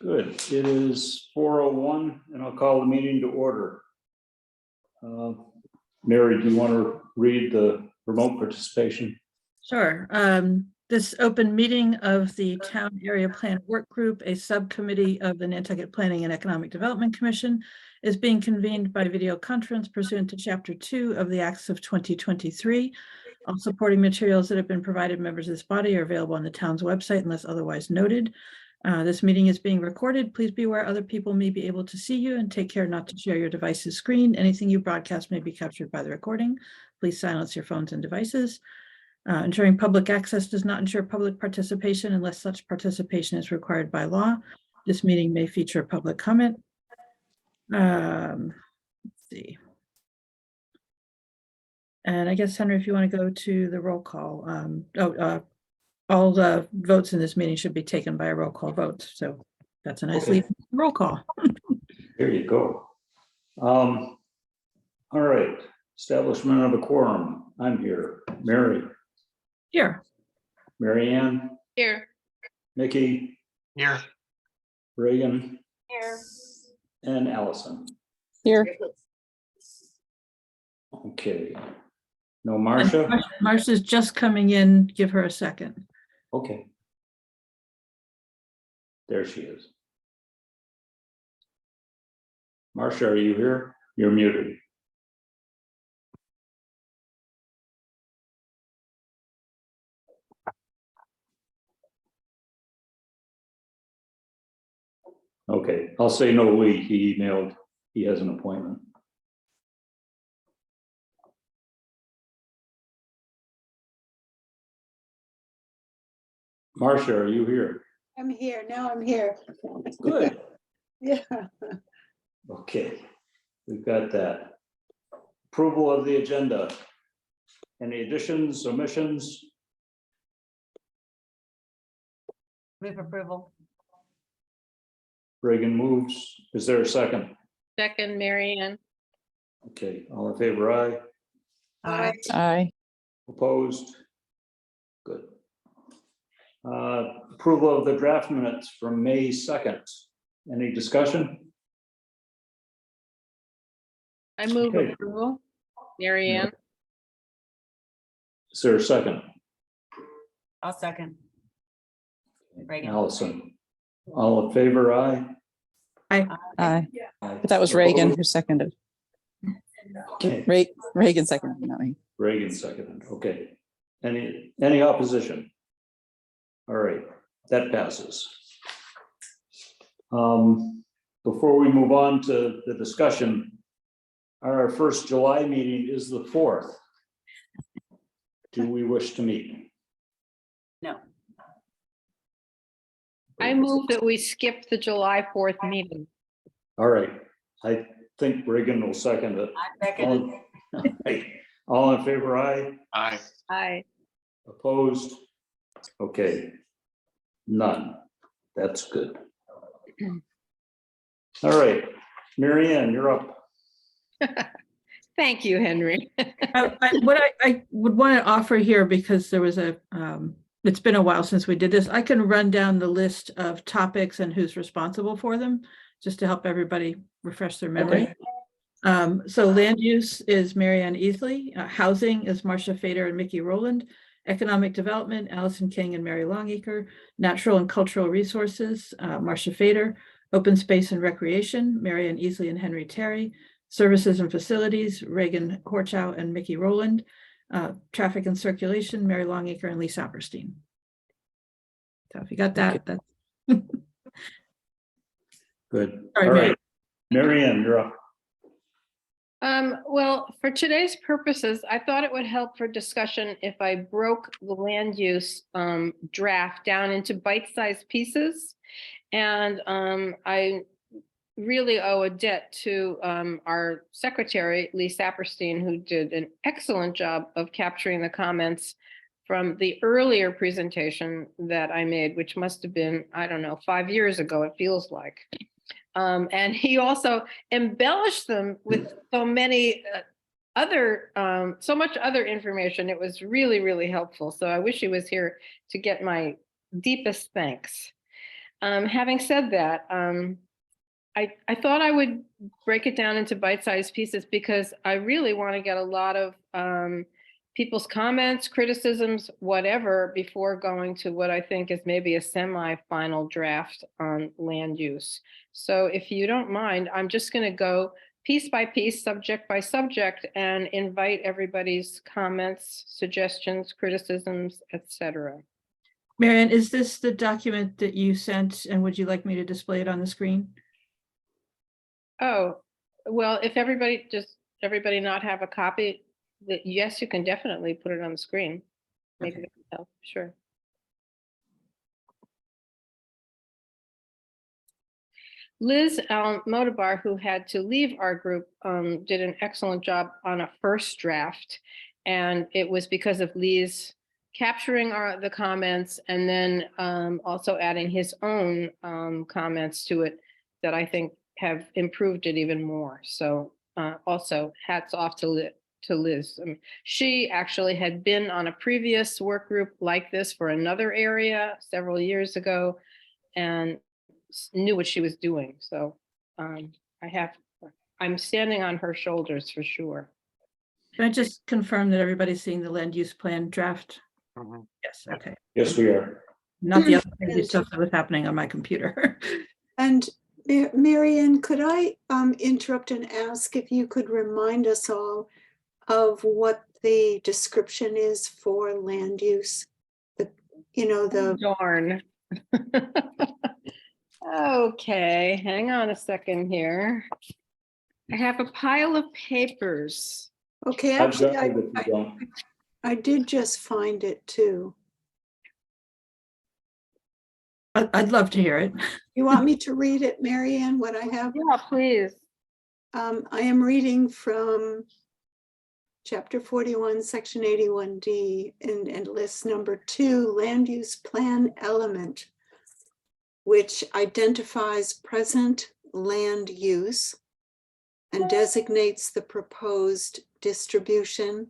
Good. It is 4:01 and I'll call the meeting to order. Mary, do you want to read the remote participation? Sure. This open meeting of the Town Area Plan Work Group, a subcommittee of the Nantucket Planning and Economic Development Commission, is being convened by video conference pursuant to Chapter 2 of the Acts of 2023. All supporting materials that have been provided members of this body are available on the town's website unless otherwise noted. This meeting is being recorded. Please be aware other people may be able to see you, and take care not to share your device's screen. Anything you broadcast may be captured by the recording. Please silence your phones and devices. Ensuring public access does not ensure public participation unless such participation is required by law. This meeting may feature public comment. Let's see. And I guess, Henry, if you want to go to the roll call. All the votes in this meeting should be taken by a roll call vote. So that's a nice lead roll call. Here you go. All right. Establishment of a quorum. I'm here. Mary. Here. Mary Ann. Here. Nikki. Here. Reagan. Here. And Allison. Here. Okay. No Marcia? Marcia's just coming in. Give her a second. Okay. There she is. Marcia, are you here? You're muted. Okay, I'll say no we. He emailed. He has an appointment. Marcia, are you here? I'm here. Now I'm here. Good. Yeah. Okay, we've got that. Approval of the agenda. Any additions, omissions? Move approval. Reagan moves. Is there a second? Second, Mary Ann. Okay, all in favor, aye. Aye. Aye. Opposed? Good. Approval of the draft minutes from May 2nd. Any discussion? I move Okay. approval. Mary Ann. Is there a second? I'll second. Reagan. Allison. All in favor, aye. Aye. Aye. But that was Reagan who seconded. Okay, Reagan seconded, not me. Reagan seconded. Okay. Any opposition? All right, that passes. Before we move on to the discussion, our first July meeting is the 4th. Do we wish to meet? No. I move that we skip the July 4th meeting. All right, I think Reagan will second it. I second it. All in favor, aye. Aye. Aye. Opposed? Okay, none. That's good. All right, Mary Ann, you're up. Thank you, Henry. What I would want to offer here, because there was it's been a while since we did this, I can run down the list of topics and who's responsible for them, just to help everybody refresh their memory. Okay. So land use is Mary Ann Easley, housing is Marcia Fader and Mickey Rowland, economic development, Allison King and Mary Longacre, natural and cultural resources, Marcia Fader, open space and recreation, Mary Ann Easley and Henry Terry, services and facilities, Reagan Horchow and Mickey Rowland, traffic and circulation, Mary Longacre and Lee Saperstein. So if you got that, that's Good. Sorry, All Mary. right, Mary Ann, you're up. Well, for today's purposes, I thought it would help for discussion if I broke the land use draft down into bite-sized pieces. And I really owe a debt to our secretary, Lee Saperstein, who did an excellent job of capturing the comments from the earlier presentation that I made, which must have been, I don't know, 5 years ago, it feels like. And he also embellished them with so many so much other information. It was really, really helpful. So I wish he was here to get my deepest thanks. Having said that, I thought I would break it down into bite-sized pieces because I really want to get a lot of people's comments, criticisms, whatever, before going to what I think is maybe a semi-final draft on land use. So if you don't mind, I'm just going to go piece by piece, subject by subject, and invite everybody's comments, suggestions, criticisms, etc. Marianne, is this the document that you sent, and would you like me to display it on the screen? Oh, well, if everybody not have a copy, yes, you can definitely put it on the screen. Maybe that can help, sure. Liz Motobar, who had to leave our group, did an excellent job on a first draft. And it was because of Lee's capturing the comments and then also adding his own comments to it that I think have improved it even more. So also hats off to Liz. She actually had been on a previous work group like this for another area several years ago and knew what she was doing. So I'm standing on her shoulders for sure. Can I just confirm that everybody's seeing the land use plan draft? Mhm. Yes, okay. Yes, we are. Not the other crazy stuff that was happening on my computer. And Marianne, could I interrupt and ask if you could remind us all of what the description is for land use? The Darn. Okay, hang on a second here. I have a pile of papers. okay, I've actually, got it if you don't. I did just find it too. I'd love to hear it. You want me to read it, Marianne, what I have? Yeah, please. I am reading from Chapter 41, Section 81D, and list number 2, land use plan element, which identifies present land use and designates the proposed distribution,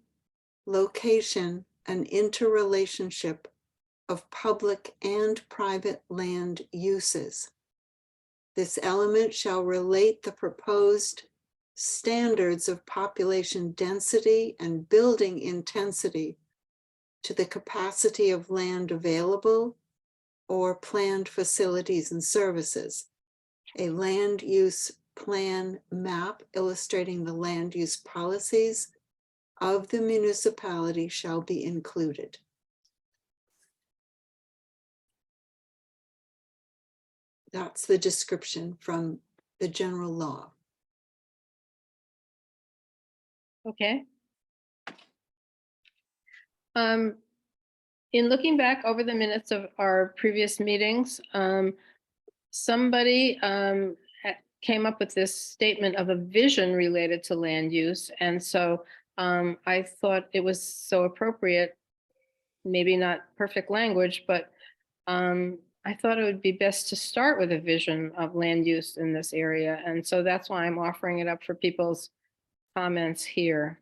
location, and interrelationship of public and private land uses. This element shall relate the proposed standards of population density and building intensity to the capacity of land available or planned facilities and services. A land use plan map illustrating the land use policies of the municipality shall be included. That's the description from the general law. Okay. In looking back over the minutes of our previous meetings, somebody came up with this statement of a vision related to land use. And so I thought it was so appropriate, maybe not perfect language, but I thought it would be best to start with a vision of land use in this area. And so that's why I'm offering it up for people's comments here.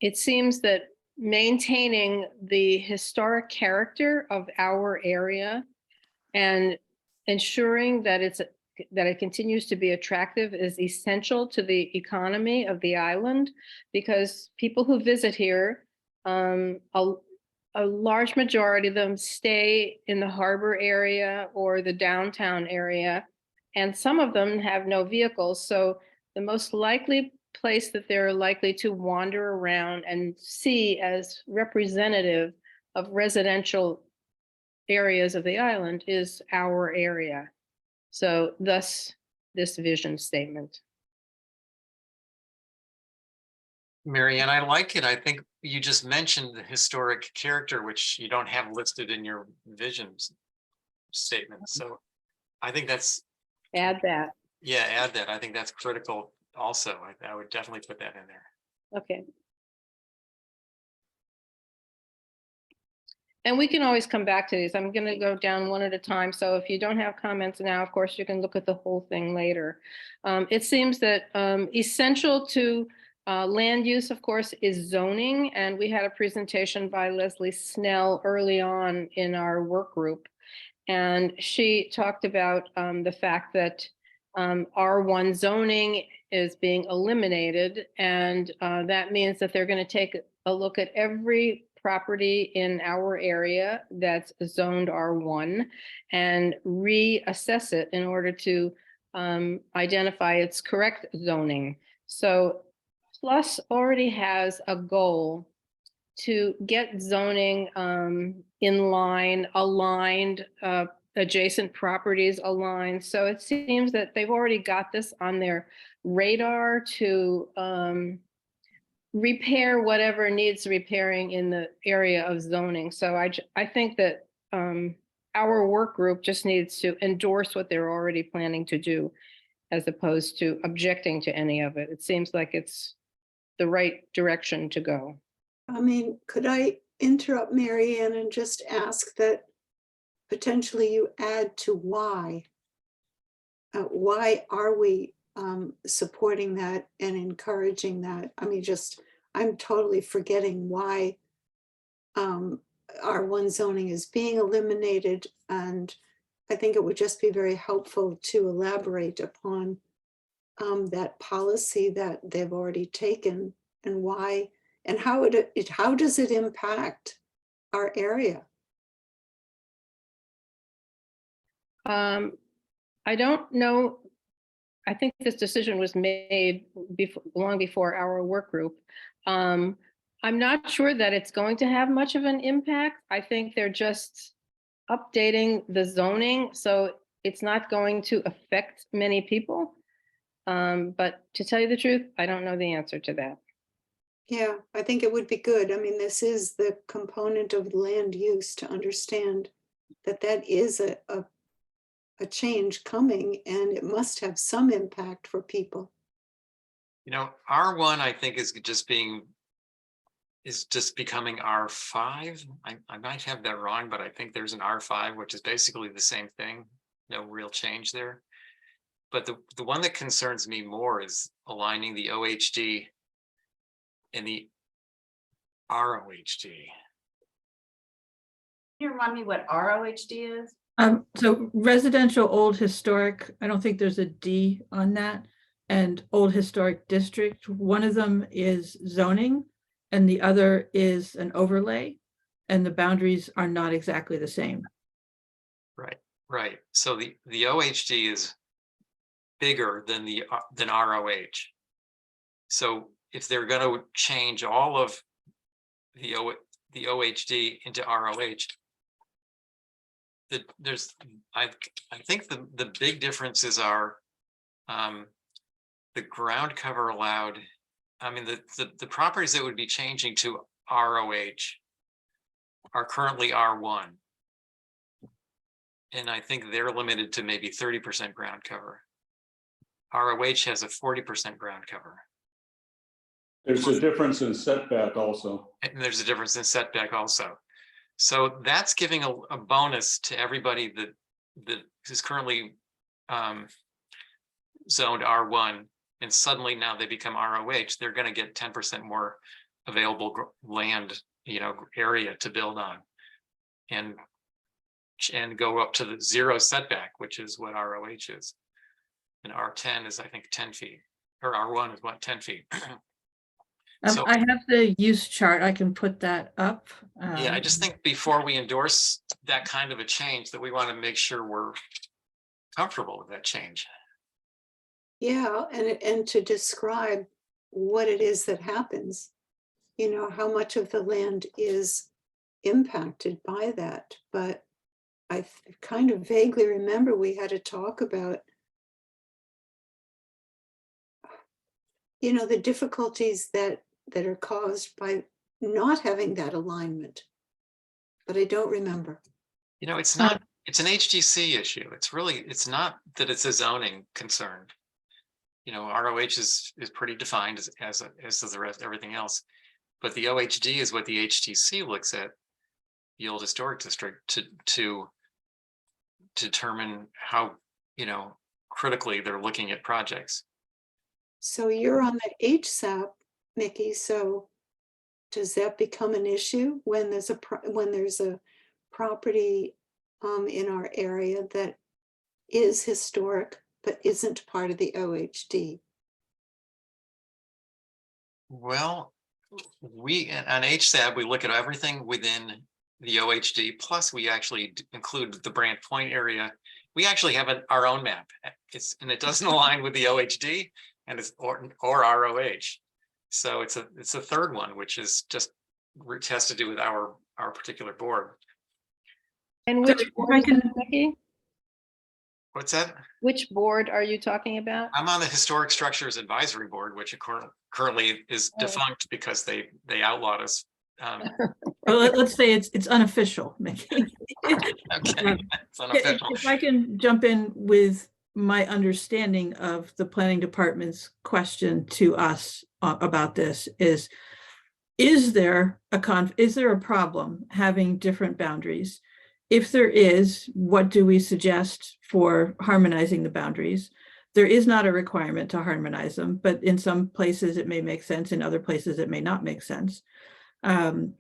It seems that maintaining the historic character of our area and ensuring that it continues to be attractive is essential to the economy of the island, because people who visit here, a large majority of them stay in the harbor area or the downtown area, and some of them have no vehicles. So the most likely place that they're likely to wander around and see as representative of residential areas of the island is our area. So thus this vision statement. Marianne, I like it. I think you just mentioned the historic character, which you don't have listed in your vision statement. So I think that's, Add that. yeah, add that. I think that's critical also. I would definitely put that in there. Okay. And we can always come back to these. I'm going to go down one at a time. So if you don't have comments now, of course, you can look at the whole thing later. It seems that essential to Land use, of course, is zoning, and we had a presentation by Leslie Snell early on in our work group. And she talked about the fact that R1 zoning is being eliminated. And that means that they're going to take a look at every property in our area that's zoned R1 and reassess it in order to identify its correct zoning. So Plus already has a goal to get zoning in line, aligned, adjacent properties aligned. So it seems that they've already got this on their radar to repair whatever needs repairing in the area of zoning. So I think that our work group just needs to endorse what they're already planning to do, as opposed to objecting to any of it. It seems like it's the right direction to go. I mean, could I interrupt Mary Ann and just ask that potentially you add to why? Why are we supporting that and encouraging that? I mean, I'm totally forgetting why R1 zoning is being eliminated. And I think it would just be very helpful to elaborate upon that policy that they've already taken and why, and how how does it impact our area? I don't know. I think this decision was made long before our work group. I'm not sure that it's going to have much of an impact. I think they're just updating the zoning, so it's not going to affect many people. But to tell you the truth, I don't know the answer to that. Yeah, I think it would be good. I mean, this is the component of land use to understand that that is a change coming, and it must have some impact for people. You know, R1, I think is just becoming R5. I might have that wrong, but I think there's an R5, which is basically the same thing. No real change there. But the one that concerns me more is aligning the OHD and the ROHD. Can you remind me what ROHD is? So residential old historic, I don't think there's a D on that. And old historic district, one of them is zoning and the other is an overlay. And the boundaries are not exactly the same. Right. So the OHD is bigger than ROH. So if they're going to change all of the OHD into ROH, I think the big differences are the ground cover allowed. I mean, the properties that would be changing to ROH are currently R1. And I think they're limited to maybe 30% ground cover. ROH has a 40% ground cover. There's a difference in setback also. And there's a difference in setback also. So that's giving a bonus to everybody that is currently zoned R1, and suddenly now they become ROH. They're going to get 10% more available land, area to build on, and go up to the 0 setback, which is what ROH is. And R10 is, I think, 10 feet, or R1 is what, 10 feet. So, I have the use chart. I can put that up. yeah, I just think before we endorse that kind of a change, that we want to make sure we're comfortable with that change. Yeah, and to describe what it is that happens, how much of the land is impacted by that. But I kind of vaguely remember we had a talk about, the difficulties that are caused by not having that alignment. But I don't remember. It's not, it's an HDC issue. It's not that it's a zoning concern. ROH is pretty defined as the rest, everything else. But the OHD is what the HTC looks at, the old historic district, to determine how, critically they're looking at projects. So you're on the HSAP Mickey, so does that become an issue when there's a property in our area that is historic but isn't part of the OHD? Well, we, on HSAB, we look at everything within the OHD, plus we actually include the Brant Point area. We actually have our own map. And it doesn't align with the OHD and it's or ROH. So it's a third one, which is just has to do with our particular board. And So which if board I is can- that, Mickey? What's that? Which board are you talking about? I'm on the Historic Structures Advisory Board, which currently is Oh. defunct because they outlawed us. Well, let's say it's unofficial, Mickey. Okay, If it's unofficial. if I can jump in with my understanding of the planning department's question to us about this is there a problem having different boundaries? If there is, what do we suggest for harmonizing the boundaries? There is not a requirement to harmonize them, but in some places it may make sense, in other places it may not make sense. And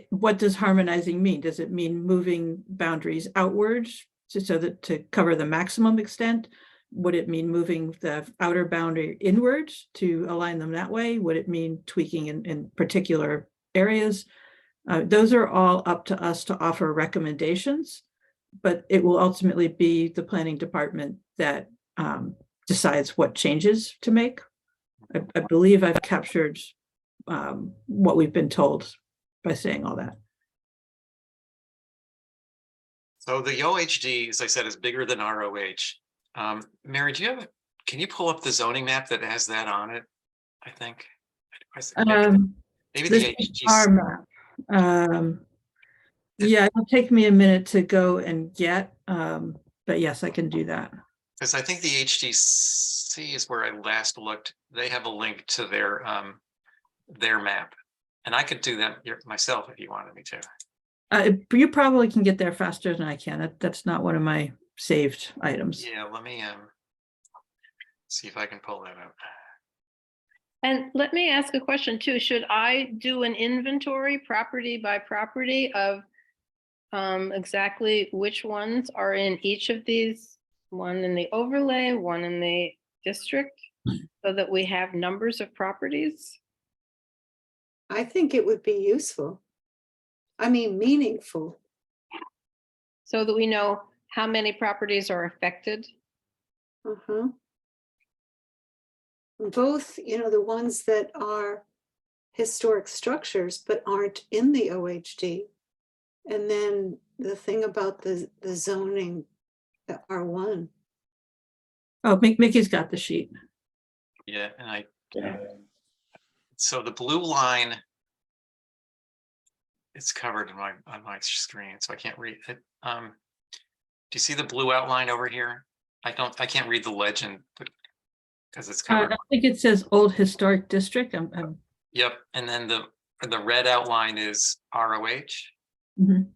what does harmonizing mean? Does it mean moving boundaries outwards so that to cover the maximum extent? Would it mean moving the outer boundary inwards to align them that way? Would it mean tweaking in particular areas? Those are all up to us to offer recommendations, but it will ultimately be the planning department that decides what changes to make. I believe I've captured what we've been told by saying all that. So the OHD, as I said, is bigger than ROH. Mary, can you pull up the zoning map that has that on it? I think. Maybe This the is our map. Yeah, it'll take me a minute to go and get, but yes, I can do that. Because I think the HDC is where I last looked. They have a link to their map, and I could do that myself if you wanted me to. You probably can get there faster than I can. That's not one of my saved items. Yeah, let me see if I can pull that up. And let me ask a question too. Should I do an inventory property by property of exactly which ones are in each of these? One in the overlay, one in the district, so that we have numbers of properties? I think it would be useful. I mean, meaningful. So that we know how many properties are affected? Uh-huh. Both, the ones that are historic structures but aren't in the OHD. And then the thing about the zoning, the R1. Oh, Mickey's got the sheet. Yeah, and so the blue line, it's covered on my screen, so I can't read it. Do you see the blue outline over here? I can't read the legend, but because it's covered. I think it says Old Historic District. Yep, and then the red outline is ROH. Mhm.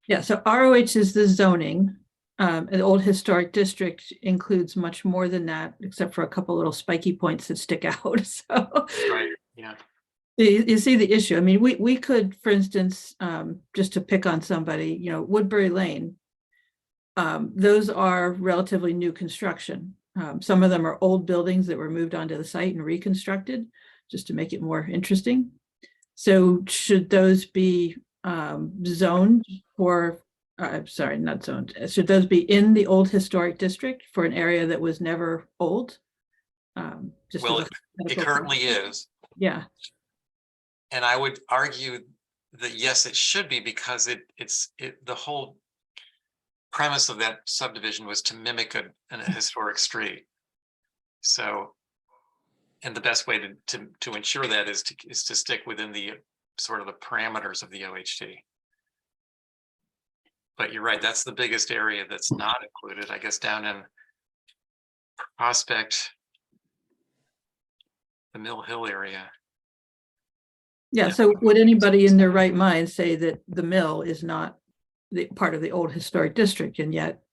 Yeah, so ROH is the zoning. An Old Historic District includes much more than that, except for a couple little spiky points that stick out. So Right, yeah. You see the issue. I mean, we could, for instance, just to pick on somebody, Woodbury Lane. Those are relatively new construction. Some of them are old buildings that were moved onto the site and reconstructed just to make it more interesting. So should those be zoned for, sorry, not zoned. Should those be in the Old Historic District for an area that was never old? Just Well, as a it currently is. Yeah. And I would argue that yes, it should be, because the whole premise of that subdivision was to mimic a historic street. So, and the best way to ensure that is to stick within the sort of the parameters of the OHD. But you're right, that's the biggest area that's not included, I guess, down in Prospect, the Mill Hill area. Yeah, so would anybody in their right mind say that the mill is not the part of the Old Historic District, and yet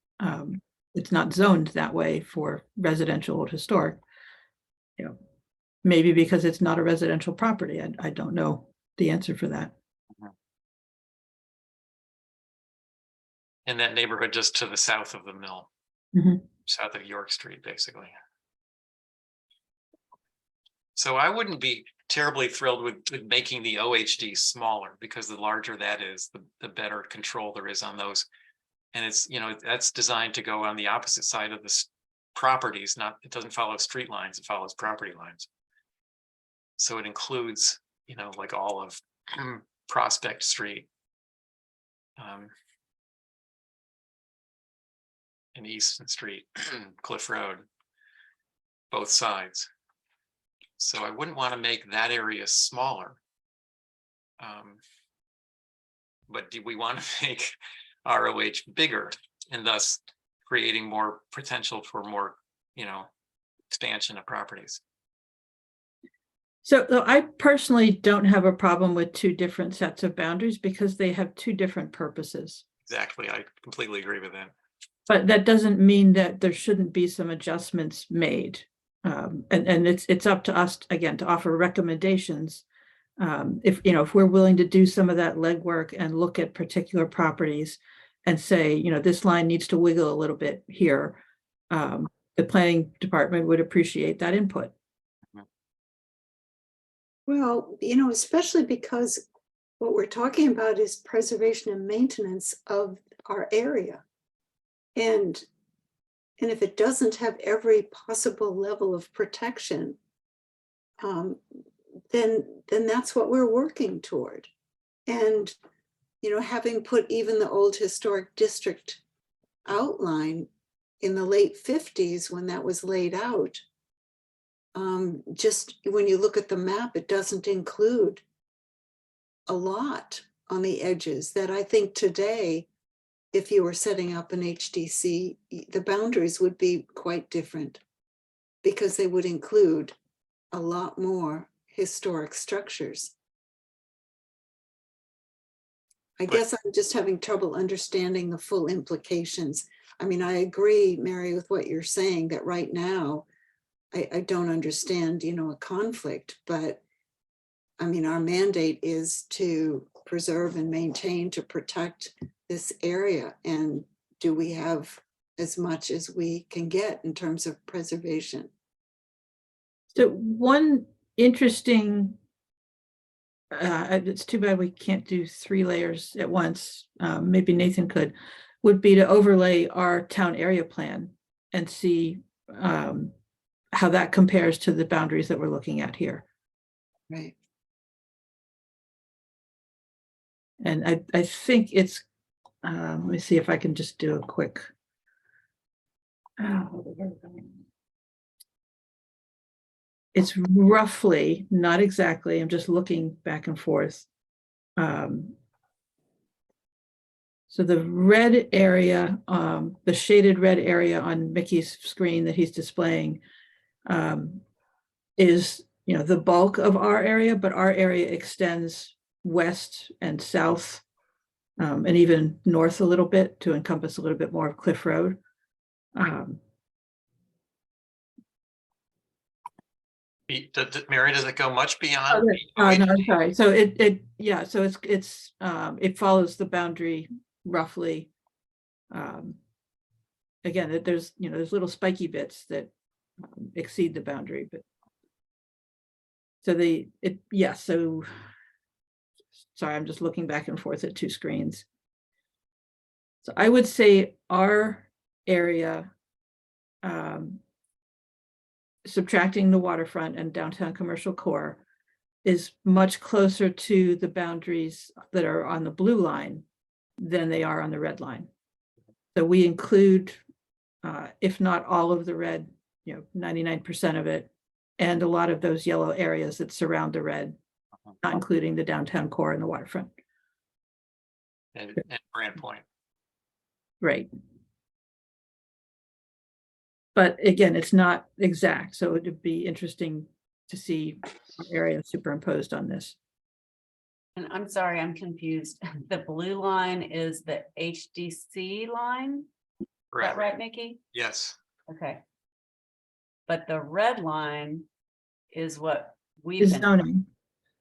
it's not zoned that way for residential or historic. You know, maybe because it's not a residential property. I don't know the answer for that. In that neighborhood just to the south of the mill, Mhm. south of York Street, basically. So I wouldn't be terribly thrilled with making the OHD smaller, because the larger that is, the better control there is on those. And it's, you know, that's designed to go on the opposite side of the properties, not, it doesn't follow street lines, it follows property lines. So it includes, you know, like all of Prospect Street. And Easton Street, Cliff Road, both sides. So I wouldn't want to make that area smaller. But do we want to make ROH bigger and thus creating more potential for more, you know, expansion of properties? So I personally don't have a problem with two different sets of boundaries because they have two different purposes. Exactly, I completely agree with that. But that doesn't mean that there shouldn't be some adjustments made. And it's up to us, again, to offer recommendations. If, you know, if we're willing to do some of that legwork and look at particular properties and say, you know, this line needs to wiggle a little bit here, the planning department would appreciate that input. Well, you know, especially because what we're talking about is preservation and maintenance of our area. And if it doesn't have every possible level of protection, then that's what we're working toward. And, you know, having put even the old historic district outline in the late 50s when that was laid out, just when you look at the map, it doesn't include a lot on the edges that I think today, if you were setting up an HDC, the boundaries would be quite different because they would include a lot more historic structures. I guess I'm just having trouble understanding the full implications. I mean, I agree, Mary, with what you're saying, that right now, I don't understand, you know, a conflict, but I mean, our mandate is to preserve and maintain, to protect this area. And do we have as much as we can get in terms of preservation? So one interesting, it's too bad we can't do 3 layers at once. Maybe Nathan could, would be to overlay our town area plan and see how that compares to the boundaries that we're looking at here. Right. And I think it's, let me see if I can just do a quick. It's roughly, not exactly, I'm just looking back and forth. So the red area, the shaded red area on Mickey's screen that he's displaying is, you know, the bulk of our area, but our area extends west and south and even north a little bit to encompass a little bit more of Cliff Road. Mary, does it go much beyond? No, I'm sorry. So yeah, so it's it follows the boundary roughly. Again, there's, you know, there's little spiky bits that exceed the boundary, but so so sorry, I'm just looking back and forth at 2 screens. So I would say our area, subtracting the waterfront and downtown commercial core, is much closer to the boundaries that are on the blue line than they are on the red line. So we include, if not all of the red, you know, 99% of it, and a lot of those yellow areas that surround the red, not including the downtown core and the waterfront. And Brand Point. Right. But again, it's not exact, so it would be interesting to see area superimposed on this. And I'm sorry, I'm confused. The blue line is the HDC line? that Right, right, Mickey? yes, Okay. But the red line is what we've Is been, zoning.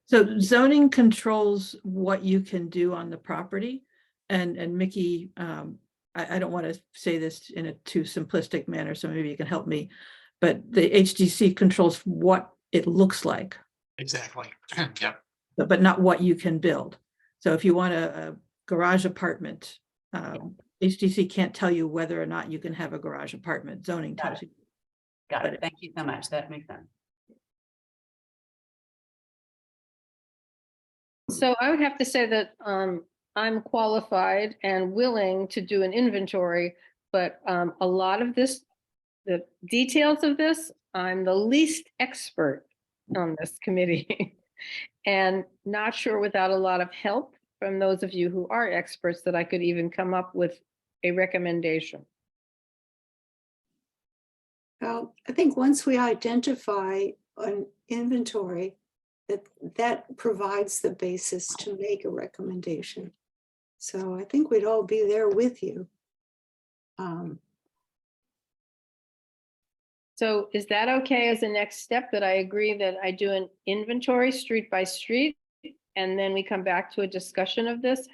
So zoning controls what you can do on the property. And Mickey, I don't want to say this in a too simplistic manner, so maybe you can help me. But the HDC controls what it looks like, exactly. Yep, but not what you can build. So if you want a garage apartment, HDC can't tell you whether or not you can have a garage apartment. Zoning Got tells it. you. got But it. Thank you so much. That makes sense. So I would have to say that I'm qualified and willing to do an inventory, but a lot of this, the details of this, I'm the least expert on this committee. And not sure without a lot of help from those of you who are experts that I could even come up with a recommendation. Well, I think once we identify an inventory, that provides the basis to make a recommendation. So I think we'd all be there with you. So is that okay as a next step, that I agree that I do an inventory street by street? And then we come back to a discussion of this,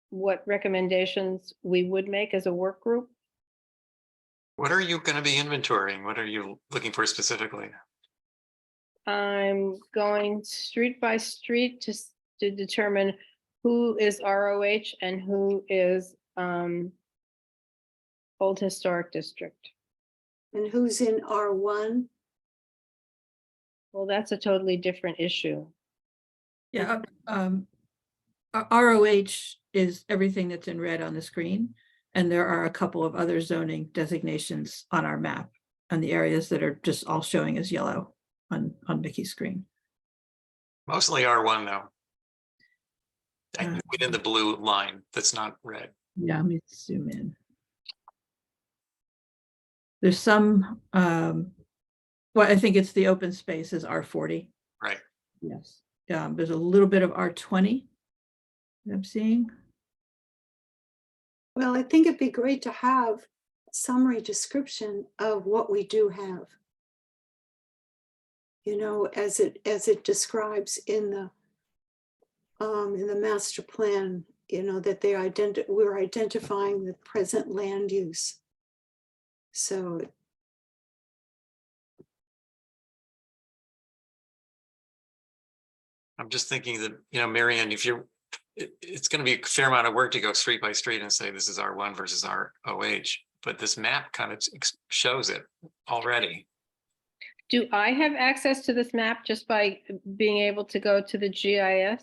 what recommendations we would make as a work group? what are you going to be inventorying? What are you looking for specifically? I'm going street by street to determine who is ROH and who is Old Historic District. And who's in R1? Well, that's a totally different issue. yeah, ROH is everything that's in red on the screen. And there are a couple of other zoning designations on our map and the areas that are just all showing as yellow on Mickey's screen. Mostly R1 though. Uh, Within the blue line that's not red. Yeah, let me zoom in. There's some, well, I think it's the open space is R40. Right. Yes. There's a little bit of R20 that I'm seeing. Well, I think it'd be great to have a summary description of what we do have. You know, as it describes in the master plan, you know, that we're identifying the present land use. So I'm just thinking that, you know, Marianne, if you're, it's going to be a fair amount of work to go street by street and say this is R1 versus ROH, but this map kind of shows it already. Do I have access to this map just by being able to go to the GIS?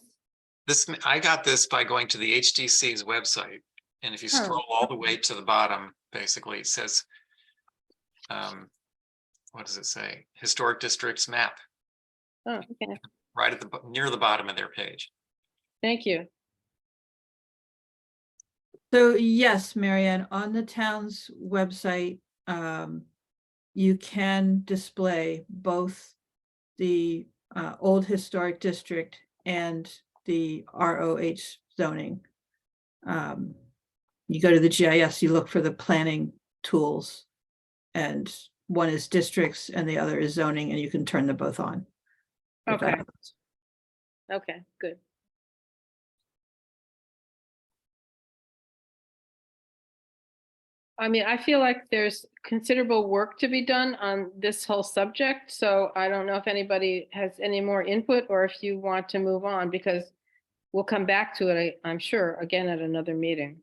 I got this by going to the HDC's website. And if you scroll all the way to the bottom, basically it says, what does it say? Historic districts map, Oh, okay. right at near the bottom of their page. Thank you. So yes, Marianne, on the town's website, you can display both the Old Historic District and the ROH zoning. You go to the GIS, you look for the planning tools, and one is districts and the other is zoning, and you can turn them both on. Okay. Okay, good. I mean, I feel like there's considerable work to be done on this whole subject, so I don't know if anybody has any more input or if you want to move on, because we'll come back to it, I'm sure, again at another meeting.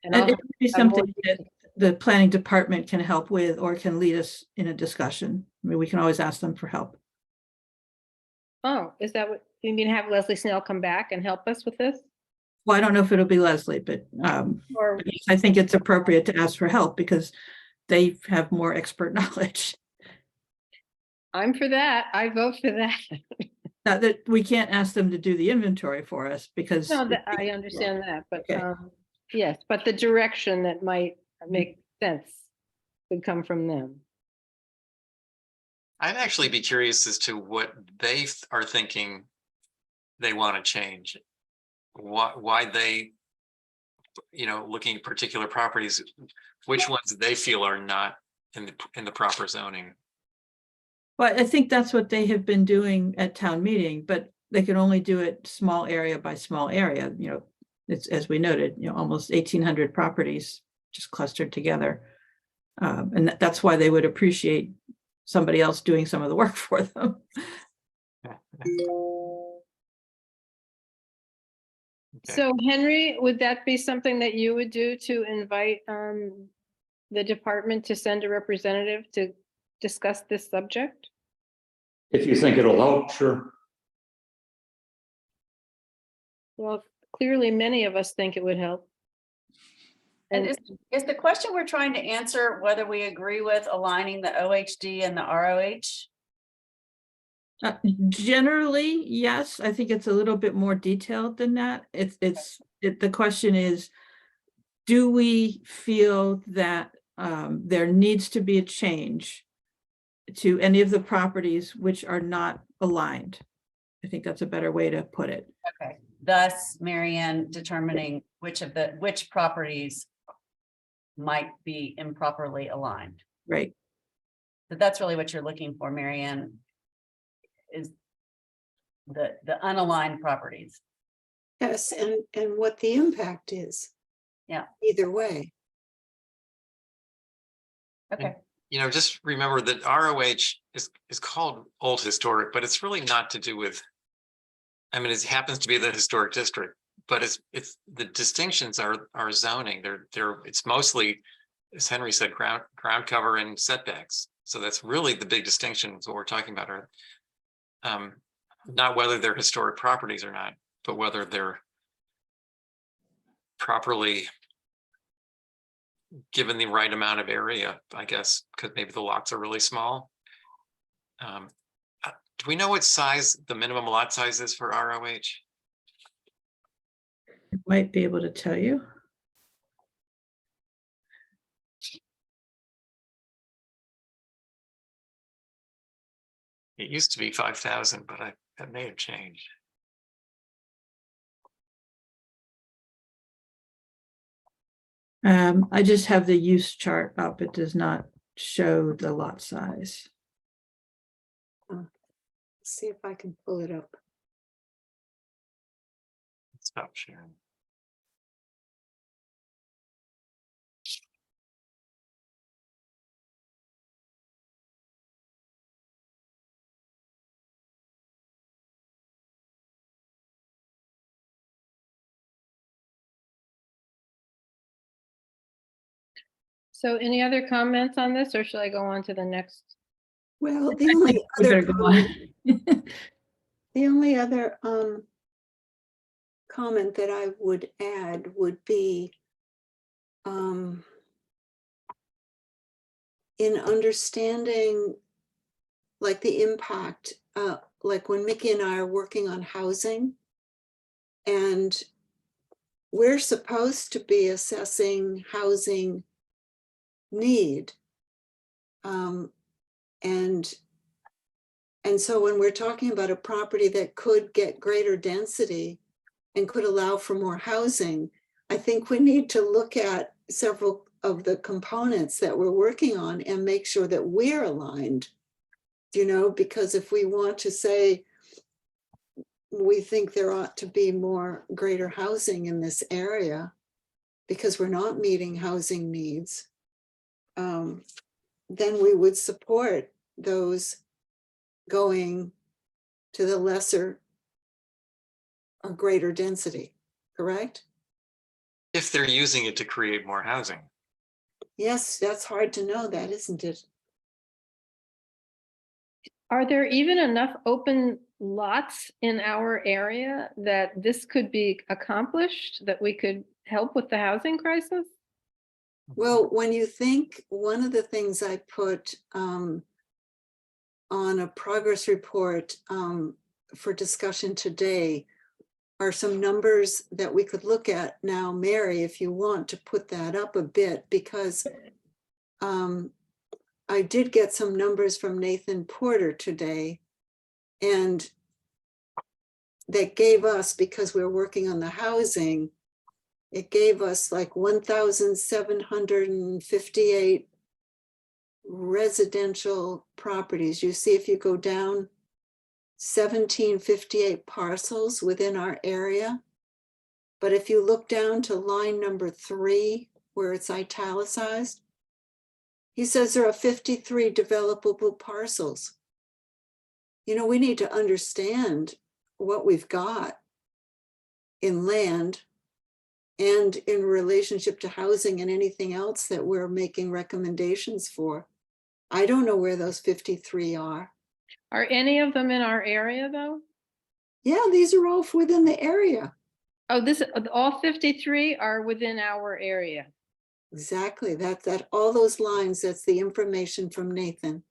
And I'll And it could be have more something that the planning department can help with or can lead us in a discussion. I mean, we can always ask them for help. Oh, is that what, you mean have Leslie Snell come back and help us with this? Well, I don't know if it'll be Leslie, but Or, I think it's appropriate to ask for help because they have more expert knowledge. I'm for that, I vote for that. Now that we can't ask them to do the inventory for us because. No, I understand that, but Okay. yes, but the direction that might make sense would come from them. I'd actually be curious as to what they are thinking they want to change. Why they looking at particular properties, which ones they feel are not in the proper zoning. Well, I think that's what they have been doing at town meeting, but they can only do it small area by small area, it's, as we noted, almost 1,800 properties just clustered together. And that's why they would appreciate somebody else doing some of the work for them. Okay. So Henry, would that be something that you would do to invite the department to send a representative to discuss this subject? If you think it'll help, sure. Well, clearly many of us think it would help. And And is the question we're trying to answer whether we agree with aligning the OHD and the ROH? Generally, yes, I think it's a little bit more detailed than that. The question is, do we feel that there needs to be a change to any of the properties which are not aligned? I think that's a better way to put it. Okay, thus Marianne determining which properties might be improperly aligned. Right. So that's really what you're looking for, Marianne, is the unaligned properties. Yes, and what the impact is. Yeah. Either way. Okay, Just remember that ROH is called Old Historic, but it's really not to do with, it happens to be the historic district, but it's the distinctions are zoning. It's mostly, as Henry said, ground cover and setbacks. So that's really the big distinctions. What we're talking about are not whether they're historic properties or not, but whether they're properly given the right amount of area, I guess, because maybe the lots are really small. Do we know what size the minimum lot size is for ROH? Might be able to tell you. It used to be 5,000, but that may have changed. I just have the use chart up. It does not show the lot size. See if I can pull it up. Stop sharing. so any other comments on this, or should I go on to the next? Well, the only We other better go on. comment that I would add would be in understanding like the impact, like when Mickey and I are working on housing, and we're supposed to be assessing housing need. And so when we're talking about a property that could get greater density and could allow for more housing, I think we need to look at several of the components that we're working on and make sure that we're aligned, because if we want to say we think there ought to be more greater housing in this area because we're not meeting housing needs, then we would support those going to the lesser or greater density, correct? If they're using it to create more housing. Yes, that's hard to know that, isn't it? Are there even enough open lots in our area that this could be accomplished, that we could help with the housing crisis? Well, when you think, one of the things I put on a progress report for discussion today are some numbers that we could look at now. Mary, if you want to put that up a bit, because I did get some numbers from Nathan Porter today, and that gave us, because we're working on the housing, it gave us like 1,758 residential properties. You see, if you go down 1758 parcels within our area. But if you look down to line number 3, where it's italicized, he says there are 53 developable parcels. You know, we need to understand what we've got in land and in relationship to housing and anything else that we're making recommendations for. I don't know where those 53 are. Are any of them in our area though? Yeah, these are all within the area. Oh, all 53 are within our area. Exactly. That all those lines, that's the information from Nathan.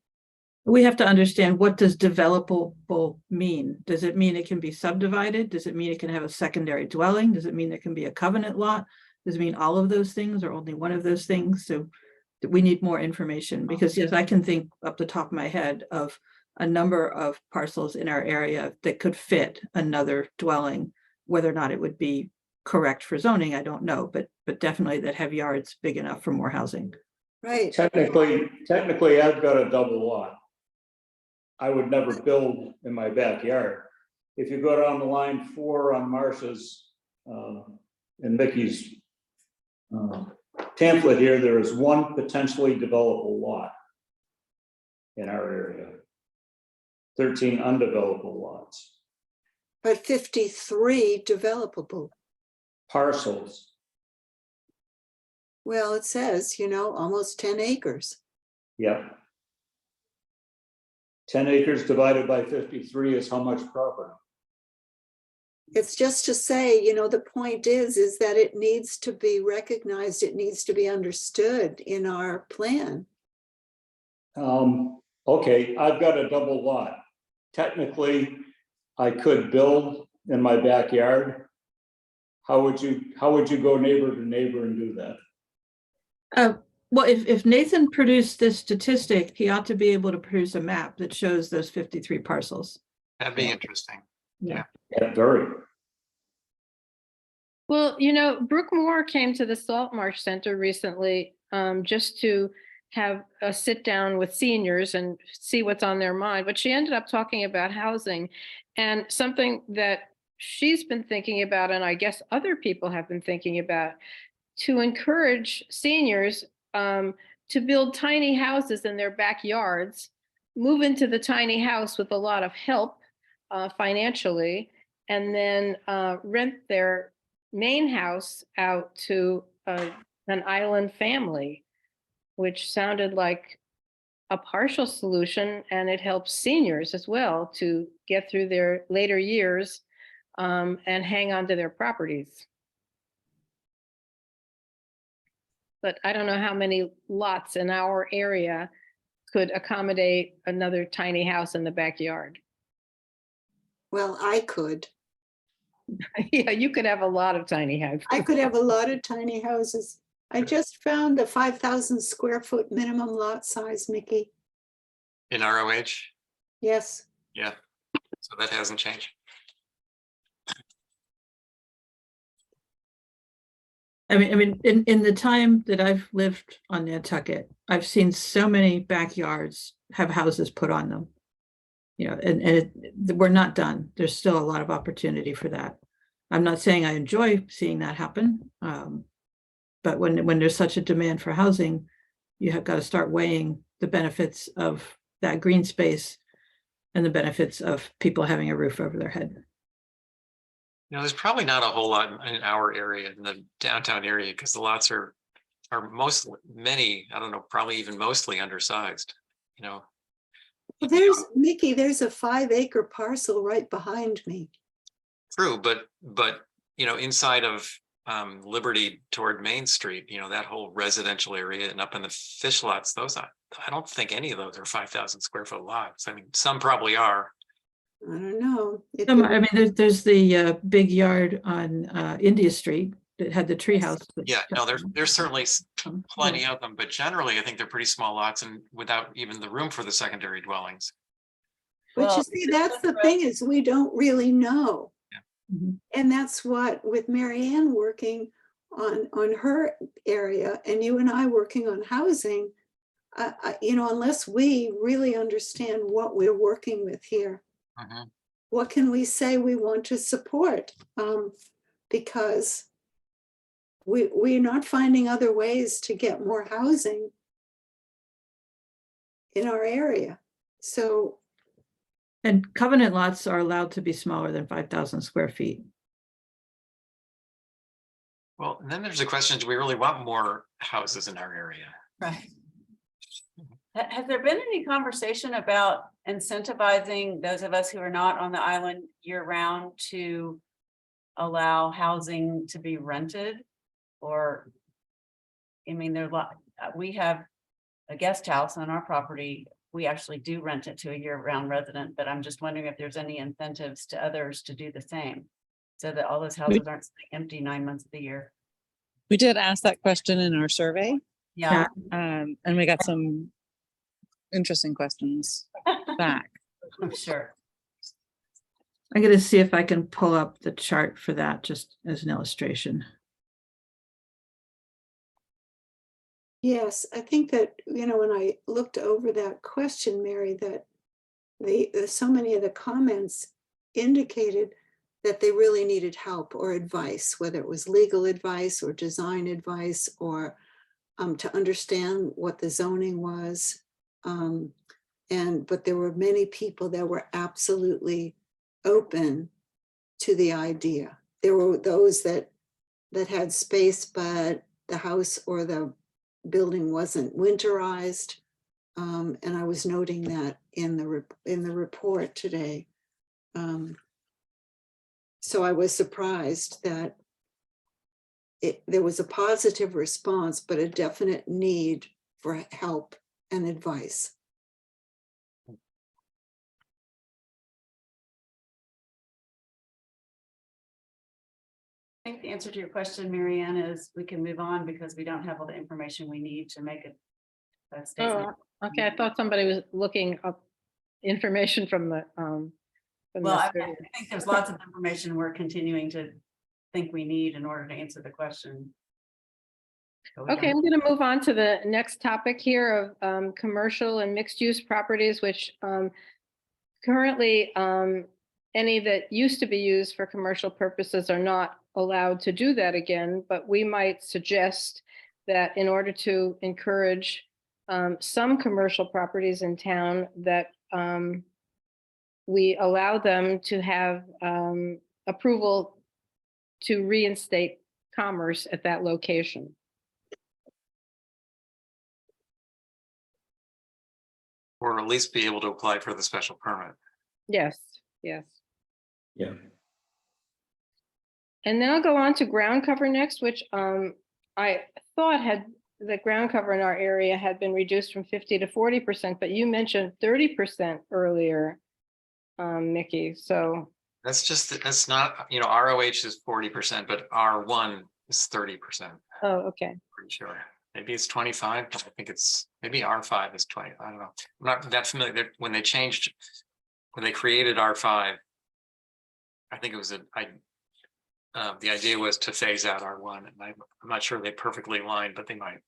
We have to understand, what does developable mean? Does it mean it can be subdivided? Does it mean it can have a secondary dwelling? Does it mean it can be a covenant lot? Does it mean all of those things or only one of those things? So we need more information, because yes, I can think up the top of my head of a number of parcels in our area that could fit another dwelling. Whether or not it would be correct for zoning, I don't know, but definitely that have yards big enough for more housing. Right. Technically, I've got a double lot. I would never build in my backyard. If you go down the line 4 on Marcia's and Mickey's pamphlet here, there is one potentially developable lot in our area. 13 undevelopable lots. But 53 developable. Parcels. Well, it says, you know, almost 10 acres. Yep. 10 acres divided by 53 is how much property? It's just to say, you know, the point is that it needs to be recognized, it needs to be understood in our plan. Okay, I've got a double lot. Technically, I could build in my backyard. How would you go neighbor to neighbor and do that? Well, if Nathan produced this statistic, he ought to be able to produce a map that shows those 53 parcels. That'd be interesting. Yeah, very. Well, you know, Brooke Moore came to the Salt Marsh Center recently just to have a sit down with seniors and see what's on their mind. But she ended up talking about housing, and something that she's been thinking about, and I guess other people have been thinking about, to encourage seniors to build tiny houses in their backyards, move into the tiny house with a lot of help financially, and then rent their main house out to an island family, which sounded like a partial solution, and it helps seniors as well to get through their later years and hang on to their properties. But I don't know how many lots in our area could accommodate another tiny house in the backyard. Well, I could. Yeah, you could have a lot of tiny houses. I could have a lot of tiny houses. I just found the 5,000 square foot minimum lot size, Mickey. In ROH, Yes. yeah, so that hasn't changed. I mean, in the time that I've lived on Nantucket, I've seen so many backyards have houses put on them. You know, and we're not done. There's still a lot of opportunity for that. I'm not saying I enjoy seeing that happen, but when there's such a demand for housing, you have got to start weighing the benefits of that green space and the benefits of people having a roof over their head. You know, there's probably not a whole lot in our area, in the downtown area, because the lots are many, I don't know, probably even mostly undersized, you know. Well, there's, Mickey, there's a 5-acre parcel right behind me. True, but you know, inside of Liberty toward Main Street, you know, that whole residential area and up in the fish lots, those I don't think any of those are 5,000 square foot lots. I mean, some probably are. I don't know. I mean, there's the big yard on India Street that had the treehouse. Yeah, no, there's certainly plenty of them, but generally I think they're pretty small lots and without even the room for the secondary dwellings. But Well, you see, that's the thing, is we don't really know. Yeah. Mhm. And that's what, with Mary Ann working, on her area and you and I working on housing, unless we really understand what we're working with here, Mhm. what can we say we want to support? Because we're not finding other ways to get more housing in our area. So, And covenant lots are allowed to be smaller than 5,000 square feet. Well, and then there's a question, do we really want more houses in our area? Right. Has there been any conversation about incentivizing those of us who are not on the island year round to allow housing to be rented? Or, I mean, we have a guest house on our property. We actually do rent it to a year-round resident, but I'm just wondering if there's any incentives to others to do the same, so that all those houses aren't sitting empty 9 months of the year. We did ask that question in our survey, Yeah. and we got some interesting questions back. I'm sure. I'm going to see if I can pull up the chart for that just as an illustration. yes, I think that, when I looked over that question, Mary, that so many of the comments indicated that they really needed help or advice, whether it was legal advice or design advice or to understand what the zoning was. But there were many people that were absolutely open to the idea. There were those that had space, but the house or the building wasn't winterized. And I was noting that in the report today. So I was surprised that there was a positive response, but a definite need for help and advice. I think the answer to your question, Marianne, is we can move on because we don't have all the information we need to make a statement. Oh, okay. I thought somebody was looking up information from the. Well, I think there's lots of information we're continuing to think we need in order to answer the question. But we Okay, don't- I'm going to move on to the next topic here of commercial and mixed-use properties, which currently any that used to be used for commercial purposes are not allowed to do that again. But we might suggest that in order to encourage some commercial properties in town, that we allow them to have approval to reinstate commerce at that location. Or at least be able to apply for the special permit. Yes, yes. Yeah. And then I'll go on to ground cover next, which I thought the ground cover in our area had been reduced from 50 to 40%, but you mentioned 30% earlier, Mickey. So That's not, ROH is 40%, but R1 is 30%. oh, okay. Pretty sure. Maybe it's 25, but I think it's maybe R5 is 20. I don't know. I'm not that familiar. When they created R5, I think it was the idea was to phase out R1, and I'm not sure they perfectly aligned, but they might.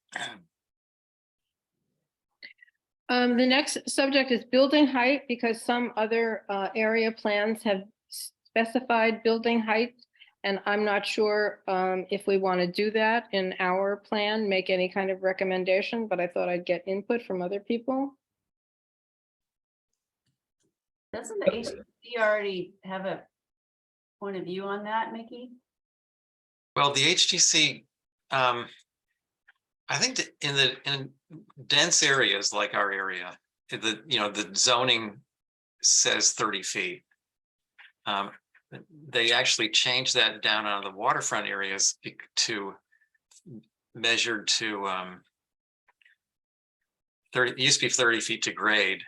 The next subject is building height, because some other area plans have specified building height. And I'm not sure if we want to do that in our plan, make any kind of recommendation, but I thought I'd get input from other people. Doesn't the HDC already have a point of view on that, Mickey? Well, the HGC, I think that in dense areas like our area, the zoning says 30 feet. They actually changed that down on the waterfront areas to measured to 30. It used to be 30 feet to grade,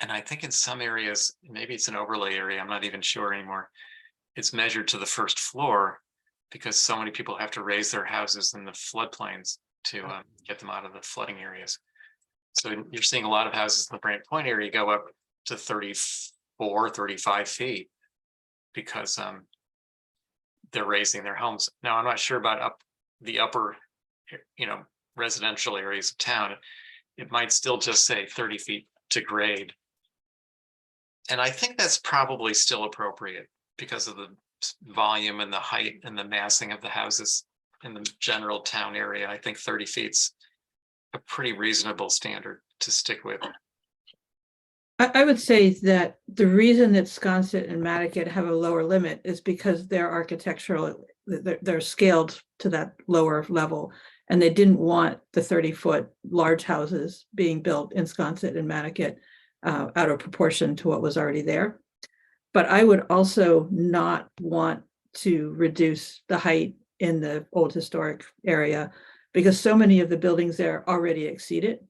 and I think in some areas, maybe it's an overlay area, I'm not even sure anymore, it's measured to the first floor, because so many people have to raise their houses in the floodplains to get them out of the flooding areas. So you're seeing a lot of houses in the Brant Point area go up to 34, 35 feet, because they're raising their homes. Now, I'm not sure about the upper, residential areas of town. It might still just say 30 feet to grade. And I think that's probably still appropriate because of the volume and the height and the massing of the houses in the general town area. I think 30 feet's a pretty reasonable standard to stick with. I would say that the reason that Sconset and Mattocket have a lower limit is because they're architectural, they're scaled to that lower level. And they didn't want the 30-foot large houses being built in Sconset and Mattocket out of proportion to what was already there. But I would also not want to reduce the height in the old historic area because so many of the buildings there already exceed it.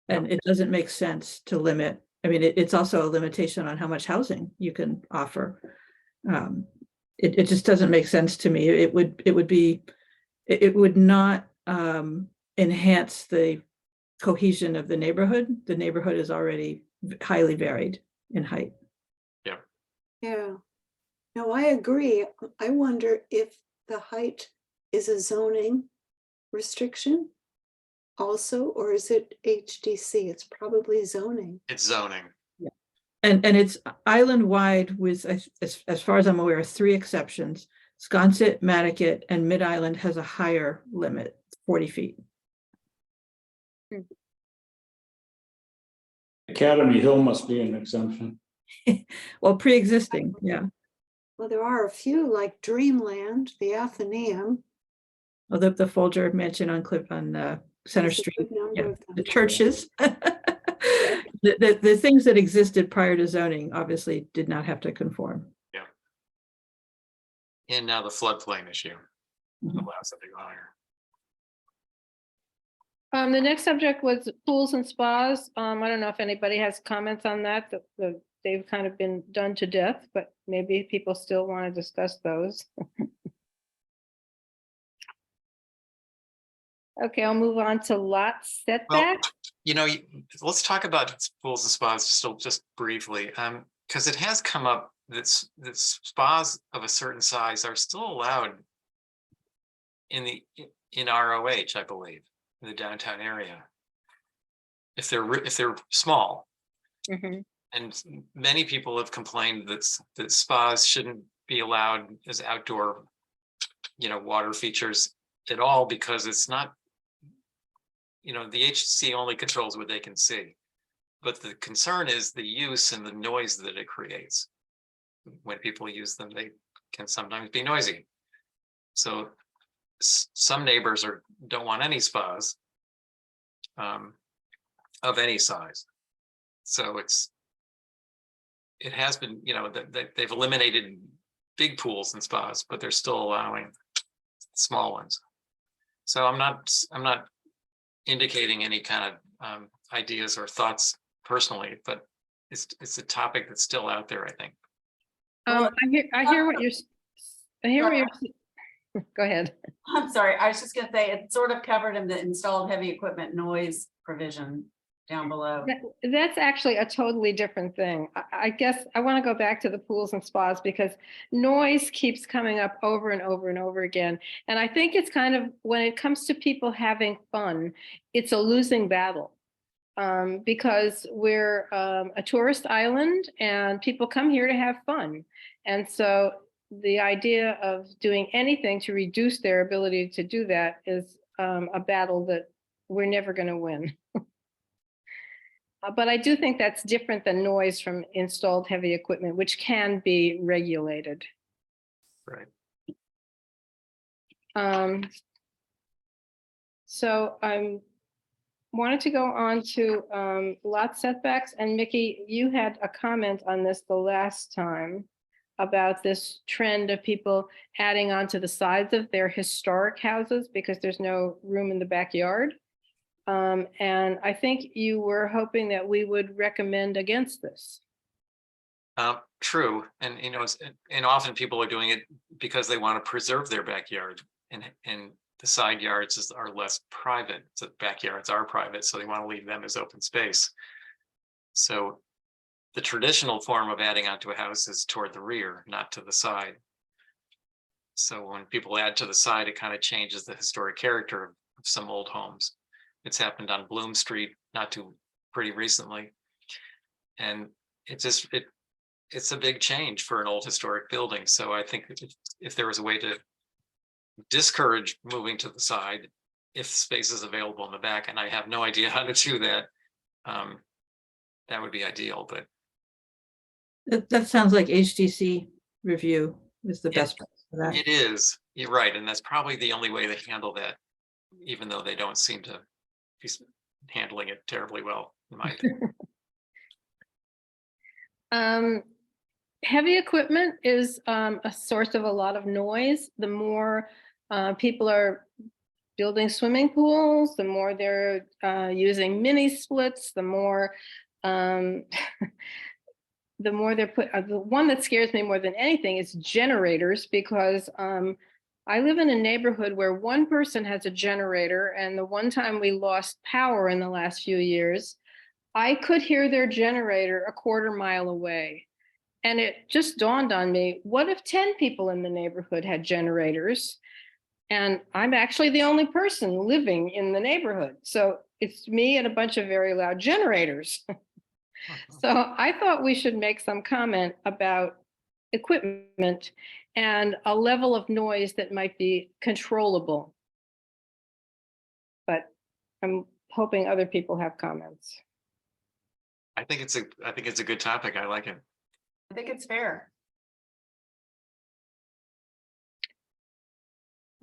And it doesn't make sense to limit. I mean, it's also a limitation on how much housing you can offer. It just doesn't make sense to me. It would not enhance the cohesion of the neighborhood. The neighborhood is already highly varied in height. Yeah. No, I agree. I wonder if the height is a zoning restriction also, or is it HDC? It's probably zoning. It's zoning. And it's island-wide with, as far as I'm aware, 3 exceptions. Sconset, Mattocket, and Mid-Island has a higher limit, 40 feet. Academy Hill must be an exemption. Well, pre-existing, yeah. Well, there are a few like Dreamland, the Athenaeum. Well, the Folger Mansion on Center There's a Street, good number yeah, of them. the churches. The things that existed prior to zoning obviously did not have to conform. And now the floodplain issue Mhm. allows it to go higher. The next subject was pools and spas. I don't know if anybody has comments on that. They've kind of been done to death, but maybe people still want to discuss those. Okay, I'll move on to lot setback. Let's talk about pools and spas just briefly, because it has come up that spas of a certain size are still allowed in ROH, I believe, in the downtown area. If they're small. Mhm. And many people have complained that spas shouldn't be allowed as outdoor, water features at all because it's not, the HC only controls what they can see. But the concern is the use and the noise that it creates. When people use them, they can sometimes be noisy. So some neighbors don't want any spas of any size. So it has been, they've eliminated big pools and spas, but they're still allowing small ones. So I'm not indicating any kind of ideas or thoughts personally, but it's a topic that's still out there, I think. I hear what you're. Go ahead. I'm sorry, I was just gonna say, it's sort of covered in the installed heavy equipment noise provision down below. That's actually a totally different thing. I guess I want to go back to the pools and spas because noise keeps coming up over and over and over again. And I think it's kind of, when it comes to people having fun, it's a losing battle. Because we're a tourist island and people come here to have fun. And so the idea of doing anything to reduce their ability to do that is a battle that we're never going to win. But I do think that's different than noise from installed heavy equipment, which can be regulated. Right. So I wanted to go on to lot setbacks, and Mickey, you had a comment on this the last time about this trend of people adding on to the sides of their historic houses because there's no room in the backyard. And I think you were hoping that we would recommend against this. True, and and often people are doing it because they want to preserve their backyard, and the side yards are less private. The backyards are private, so they want to leave them as open space. So the traditional form of adding onto a house is toward the rear, not to the side. So when people add to the side, it kind of changes the historic character of some old homes. It's happened on Bloom Street not too pretty recently. And it's a big change for an old historic building. So I think if there was a way to discourage moving to the side, if space is available in the back, and I have no idea how to do that, that would be ideal, but That sounds like HDC review is the best place for that. it is, you're right, and that's probably the only way to handle that, even though they don't seem to be handling it terribly well, in my opinion. Heavy equipment is a source of a lot of noise. The more people are building swimming pools, the more they're using mini splits, the more the more they're put. The one that scares me more than anything is generators, because I live in a neighborhood where one person has a generator, and the one time we lost power in the last few years, I could hear their generator a quarter mile away. And it just dawned on me, what if 10 people in the neighborhood had generators? And I'm actually the only person living in the neighborhood. So it's me and a bunch of very loud generators. So I thought we should make some comment about equipment and a level of noise that might be controllable. But I'm hoping other people have comments. I think it's a good topic. I like it. I think it's fair.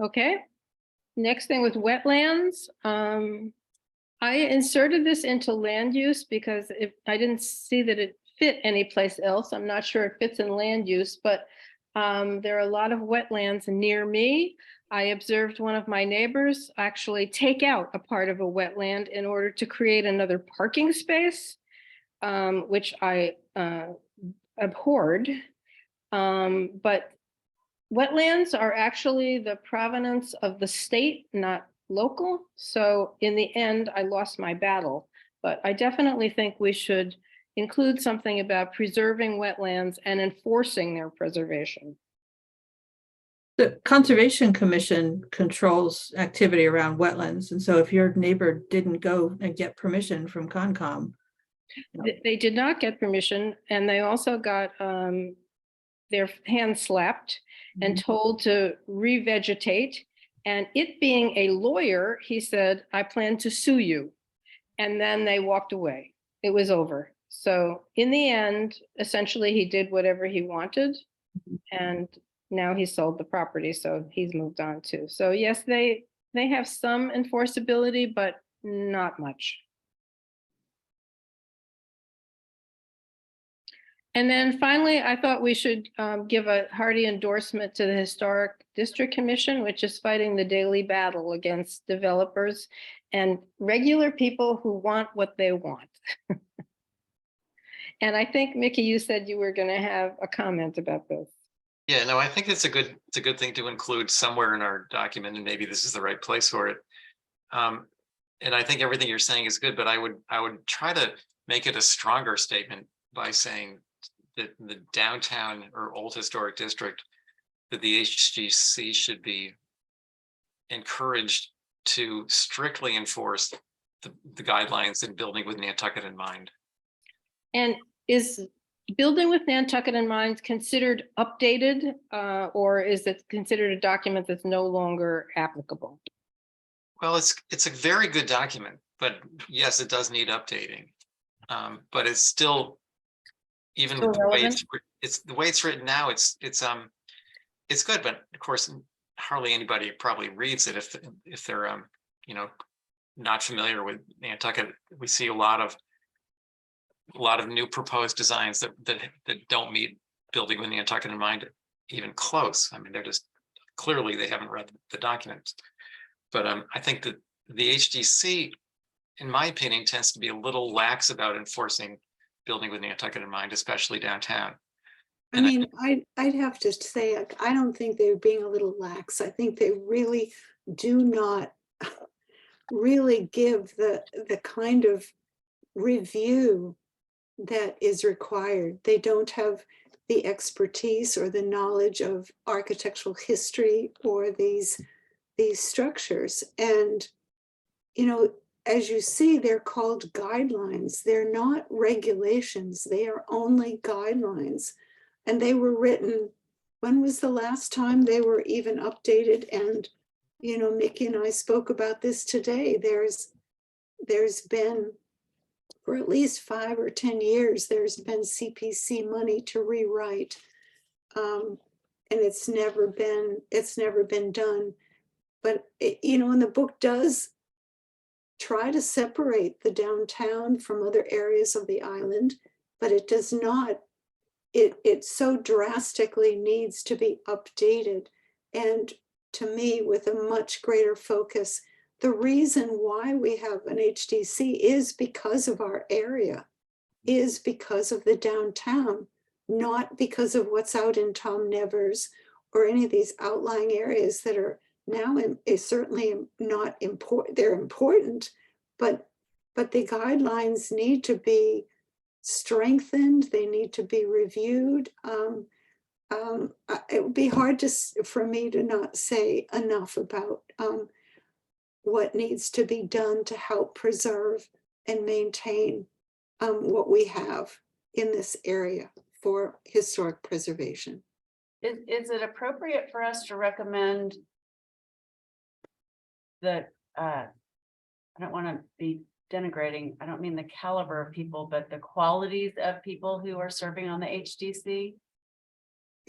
Okay, next thing with wetlands. I inserted this into land use because if I didn't see that it fit anyplace else. I'm not sure it fits in land use, but there are a lot of wetlands near me. I observed one of my neighbors actually take out a part of a wetland in order to create another parking space, which I abhorred. But wetlands are actually the provenance of the state, not local. So in the end, I lost my battle. But I definitely think we should include something about preserving wetlands and enforcing their preservation. The Conservation Commission controls activity around wetlands. And so if your neighbor didn't go and get permission from Concom. They did not get permission, and they also got their hands slapped and told to revegetate. And it being a lawyer, he said, I plan to sue you. And then they walked away. It was over. So in the end, essentially, he did whatever he wanted. And now he sold the property, so he's moved on too. So yes, they have some enforceability, but not much. And then finally, I thought we should give a hearty endorsement to the Historic District Commission, which is fighting the daily battle against developers and regular people who want what they want. And I think, Mickey, you said you were going to have a comment about this. Yeah, no, I think it's a good thing to include somewhere in our document, and maybe this is the right place for it. And I think everything you're saying is good, but I would try to make it a stronger statement by saying that the downtown or old historic district, that the HGC should be encouraged to strictly enforce the guidelines in building with Nantucket in mind. And is building with Nantucket in mind considered updated, or is it considered a document that's no longer applicable? Well, it's a very good document, but yes, it does need updating. But it's still, even Still the way relevant? it's the way it's written now, it's good, but of course hardly anybody probably reads it if they're not familiar with Nantucket. We see a lot of new proposed designs that don't meet building with Nantucket in mind even close. I mean, they're just clearly they haven't read the documents. But I think that the HDC, in my opinion, tends to be a little lax about enforcing building with Nantucket in mind, especially downtown. I mean, I'd have to say, I don't think they're being a little lax. I think they really do not really give the kind of review that is required. They don't have the expertise or the knowledge of architectural history or these structures. And, you know, as you see, they're called guidelines. They're not regulations. They are only guidelines. And they were written, when was the last time they were even updated? And, you know, Mickey and I spoke about this today. There's been, for at least 5 or 10 years, there's been CPC money to rewrite. And it's never been done. But, you know, and the book does try to separate the downtown from other areas of the island, but it does not, it so drastically needs to be updated. And to me, with a much greater focus, the reason why we have an HDC is because of our area, is because of the downtown, not because of what's out in Tom Nevers or any of these outlying areas that are now is certainly not important. They're important, but the guidelines need to be strengthened. They need to be reviewed. It would be hard for me to not say enough about what needs to be done to help preserve and maintain what we have in this area for historic preservation. Is it appropriate for us to recommend that, I don't want to be denigrating, I don't mean the caliber of people, but the qualities of people who are serving on the HDC?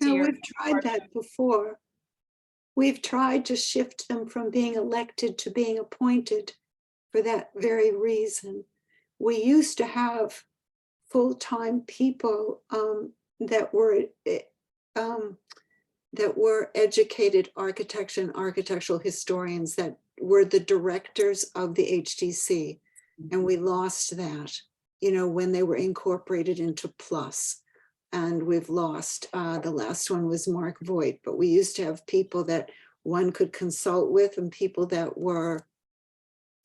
No, Your we've tried that before. We've tried to shift them from being elected to being appointed for that very reason. We used to have full-time people that were educated architects and architectural historians that were the directors of the HDC. And we lost that, you know, when they were incorporated into Plus. And we've lost, the last one was Mark Voigt, but we used to have people that one could consult with and people that were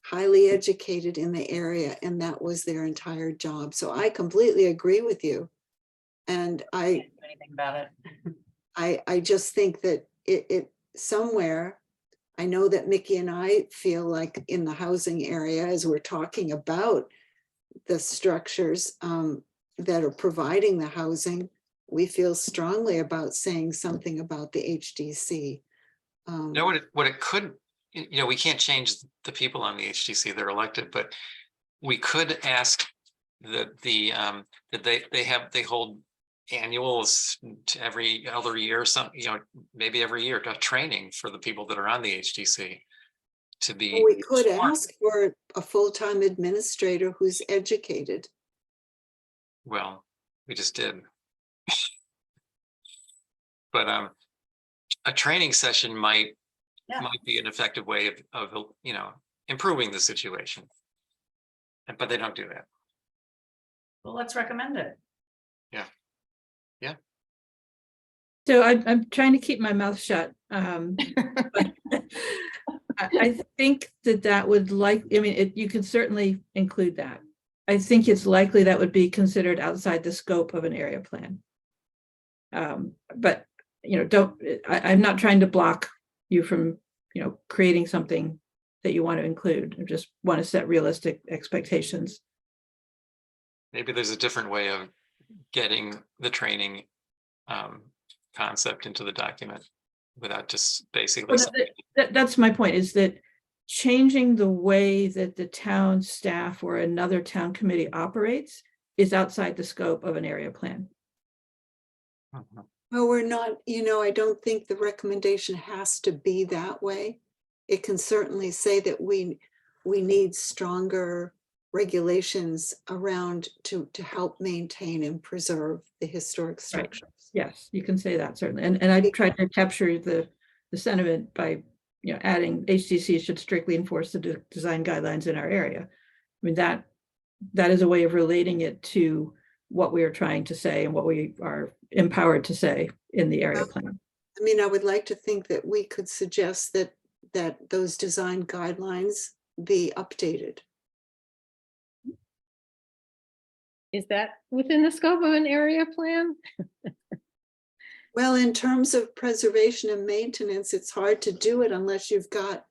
highly educated in the area, and that was their entire job. So I completely agree with you. And can't do anything about it. I just think that it somewhere, I know that Mickey and I feel like in the housing area, as we're talking about the structures that are providing the housing, we feel strongly about saying something about the HDC. You know what it could, you know, we can't change the people on the HDC, they're elected, but we could ask that they hold annuals to every other year or something, you know, maybe every year, to training for the people that are on the HDC to be. We could smart. ask for a full-time administrator who's educated. Well, we just did. But a training session might be an effective way of you know, improving the situation. But they don't do that. Well, let's recommend it. So I'm trying to keep my mouth shut. But I think that would you could certainly include that. I think it's likely that would be considered outside the scope of an area plan. But, you know, I'm not trying to block you from, you know, creating something that you want to include. I just want to set realistic expectations. Maybe there's a different way of getting the training concept into the document without just basically. That's my point, is that changing the way that the town staff or another town committee operates is outside the scope of an area plan. Well, we're not, you know, I don't think the recommendation has to be that way. It can certainly say that we need stronger regulations around to help maintain and preserve the historic structures. Yes, you can say that certainly. And I tried to capture the sentiment by, you know, adding HDC should strictly enforce the design guidelines in our area. I mean, that is a way of relating it to what we are trying to say and what we are empowered to say in the area plan. I mean, I would like to think that we could suggest that those design guidelines be updated. Is that within the scope of an area plan? Well, in terms of preservation and maintenance, it's hard to do it unless you've got,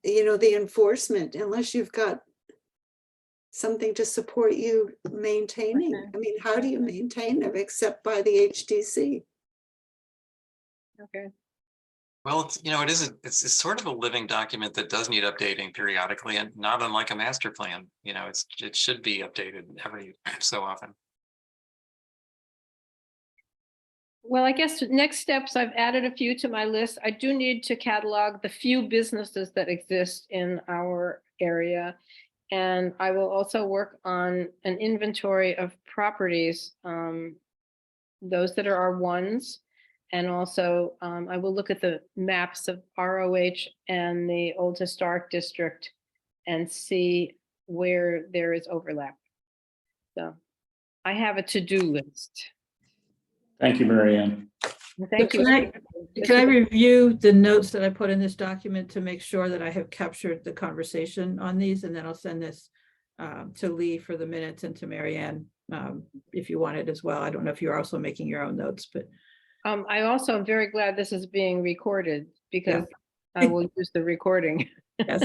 you know, the enforcement, unless you've got something to support you maintaining. I mean, how do you maintain them except by the HDC? Okay. Well, it's sort of a living document that does need updating periodically, and not unlike a master plan, it should be updated every so often. Well, I guess next steps, I've added a few to my list. I do need to catalog the few businesses that exist in our area. And I will also work on an inventory of properties, those that are R1s. And also, I will look at the maps of ROH and the Old Historic District and see where there is overlap. So I have a to-do list. Thank you, Mary Ann. Thank you. Can I review the notes that I put in this document to make sure that I have captured the conversation on these, and then I'll send this to Lee for the minutes and to Mary Ann if you want it as well. I don't know if you're also making your own notes, but I also am very glad this is being recorded because I will use the recording. yes.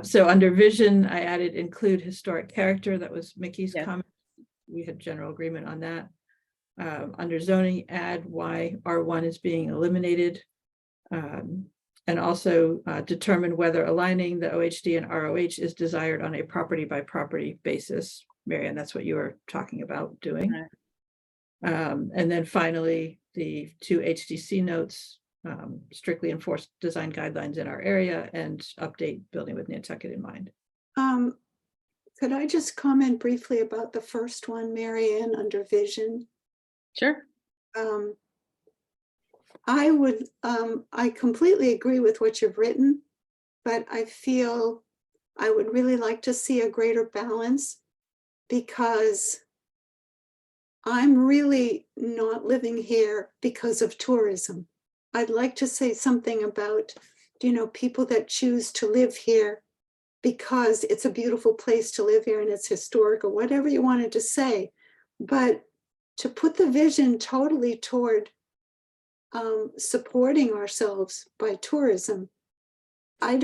So under vision, I added include historic character. That was Mickey's comment. We had general agreement on that. Under zoning, add why R1 is being eliminated. And also determine whether aligning the OHD and ROH is desired on a property by property basis. Marianne, that's what you were talking about doing. And then finally, the 2 HDC notes, strictly enforce design guidelines in our area and update building with Nantucket in mind. Could I just comment briefly about the first one, Mary Ann, under vision? Sure. I completely agree with what you've written, but I feel I would really like to see a greater balance because I'm really not living here because of tourism. I'd like to say something about, you know, people that choose to live here because it's a beautiful place to live here and it's historic or whatever you wanted to say. But to put the vision totally toward supporting ourselves by tourism, I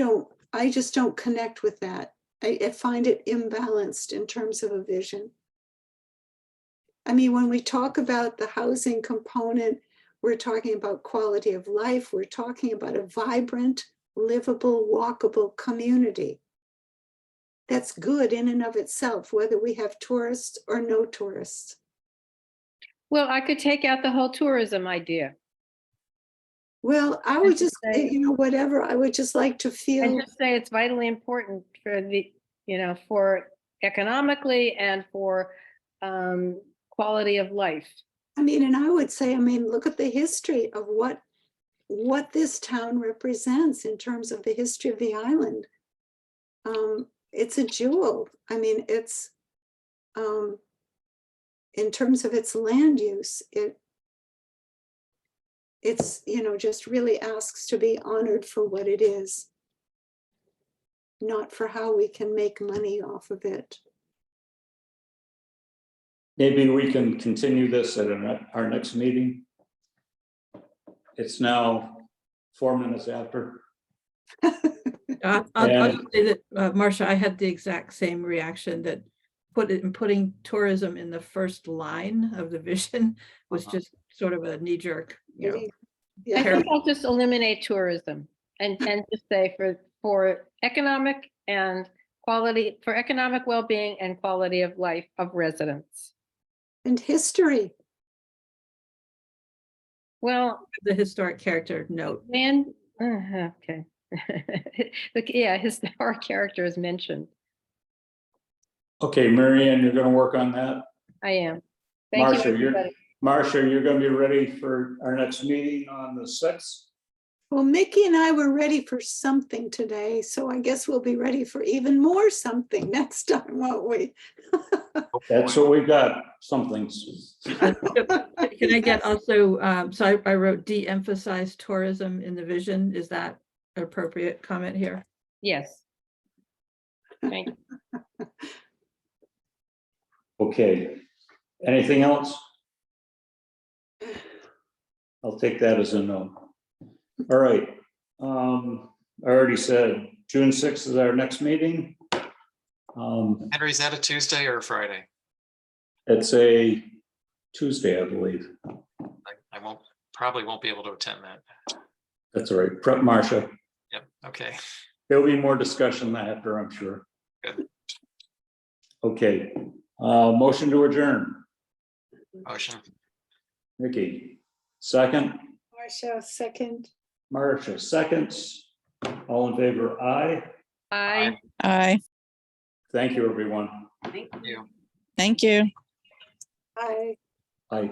just don't connect with that. I find it imbalanced in terms of a vision. I mean, when we talk about the housing component, we're talking about quality of life. We're talking about a vibrant, livable, walkable community. That's good in and of itself, whether we have tourists or no tourists. Well, I could take out the whole tourism idea. Well, I would just, you know, whatever, I would just like to feel. And just say it's vitally important for the, for economically and for quality of life. I mean, and I would say, I mean, look at the history of what this town represents in terms of the history of the island. It's a jewel. I mean, it's, in terms of its land use, it's, just really asks to be honored for what it is, not for how we can make money off of it. Maybe we can continue this at our next meeting. It's now 4 minutes after. I'll just say that, Marcia, I had the exact same reaction that putting tourism in the first line of the vision was just sort of a knee jerk, I think I'll just eliminate tourism and just say for economic and quality, for economic well-being and quality of life of residents. And history. Well, the historic character note. and okay. Yeah, historic character is mentioned. Okay, Mary Ann, you're going to work on that. I am. Thank you. Marcia, you're going to be ready for our next meeting on the 6th. Well, Mickey and I were ready for something today, so I guess we'll be ready for even more something next time, won't we? That's what we got, some things. Can I get also, so I wrote de-emphasize tourism in the vision. Is that an appropriate comment here? Yes. Thank you. Okay, anything else? I'll take that as a no. All right. I already said June 6th is our next meeting. Henry, is that a Tuesday or a Friday? It's a Tuesday, I believe. I probably won't be able to attend that. That's all right. Prep Marcia. Yep, okay. There'll be more discussion after, I'm sure. Good. Okay, motion to adjourn. Motion. Nikki, second. Marcia, second. Marcia, seconds. All in favor, aye. I. Aye, Thank you, everyone. Thank you. You. thank you. Aye. Aye.